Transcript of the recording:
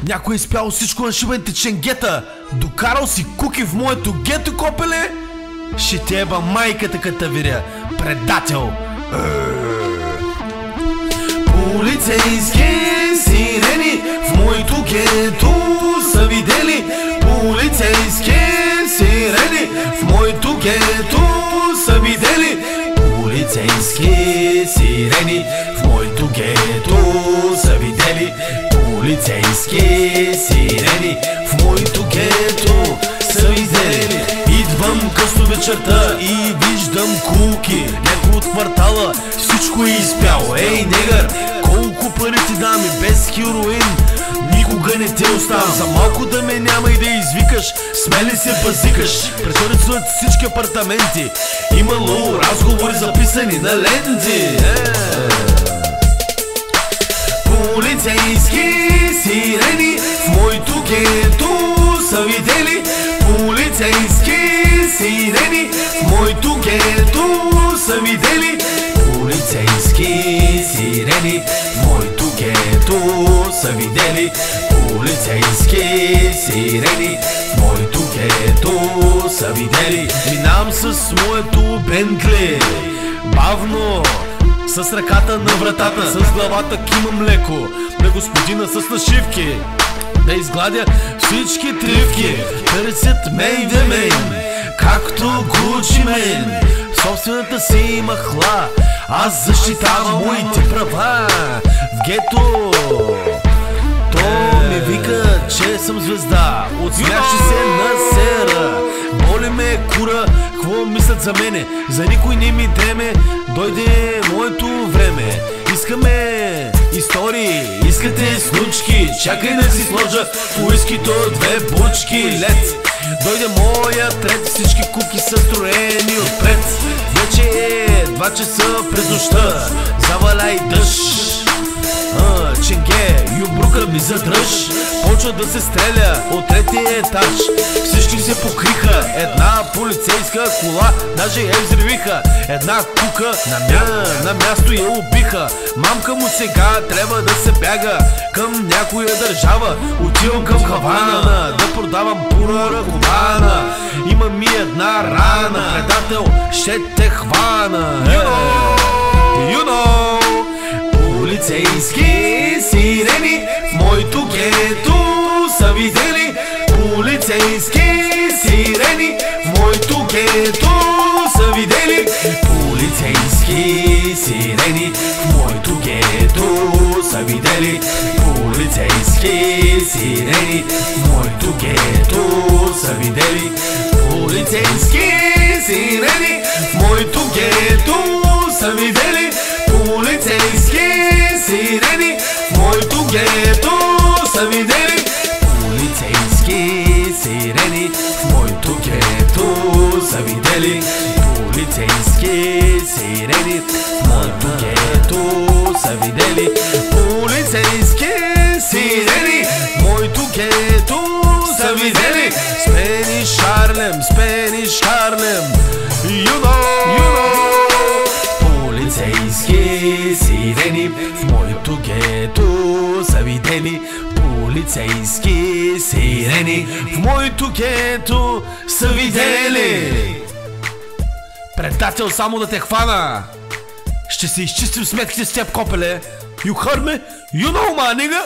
Някой е спял всичко на шибаните ченгета. Докарал си куки в моето гето, копеле. Ще те еба майката като виря. Предател. Полицейски сирени в моето гето са видели. Полицейски сирени в моето гето са видели. Полицейски сирени в моето гето са видели. Полицейски сирени в моето гето са видели. Идвам късно вечерта и виждам куки. Някой от квартала всичко е изпял. Ей, негър, колко пари ти дам и без хероин никога не те оставам. За малко да ме няма и да извикаш, смели се базикаш. Пресорицуват всички апартаменти. Имало разговори записани на ленти. Полицейски сирени в моето гето са видели. Полицейски сирени в моето гето са видели. Полицейски сирени в моето гето са видели. Полицейски сирени в моето гето са видели. Минавам с моето Бентли бавно, с ръката на вратата, с главата кимам леко на господина с нашивки, да изгладя всички тривки. Търсят мейде мен, както Гучи мен. Собствената си махла, аз защитавам моите права. В гето то ми вика, че съм звезда. Отсмяши се на сера. Боли ме кура, какво мислят за мене? За никой не ми дреме, дойде моето време. Искаме истории, искате снучки. Чакай да си сложа в уискито 2 бучки. Лед, дойде моят ред, всички куки са строени отпред. Вече е 2 часа през нощта, заваляй дъжд. Ченге, юбрука ми задръж. Почва да се стреля от 3-ти етаж. Всички се покриха, една полицейска кола даже я взривиха. Една кука на място я убиха. Мамка му сега трябва да се бяга към някоя държава. Отивам към Хавана да продавам пура ръкована. Има ми една рана, предател ще те хвана. You know. Полицейски сирени в моето гето са видели. Полицейски сирени в моето гето са видели. Полицейски сирени в моето гето са видели. Полицейски сирени в моето гето са видели. Полицейски сирени в моето гето са видели. Полицейски сирени в моето гето са видели. Полицейски сирени в моето гето са видели. Полицейски сирени в моето гето са видели. Полицейски сирени в моето гето са видели. Спениш Харлем, Спениш Харлем. You know. Полицейски сирени в моето гето са видели. Полицейски сирени в моето гето са видели. Предател, само да те хвана, ще се изчистим сметките с теб, копеле. You heard me? You know, my nigga?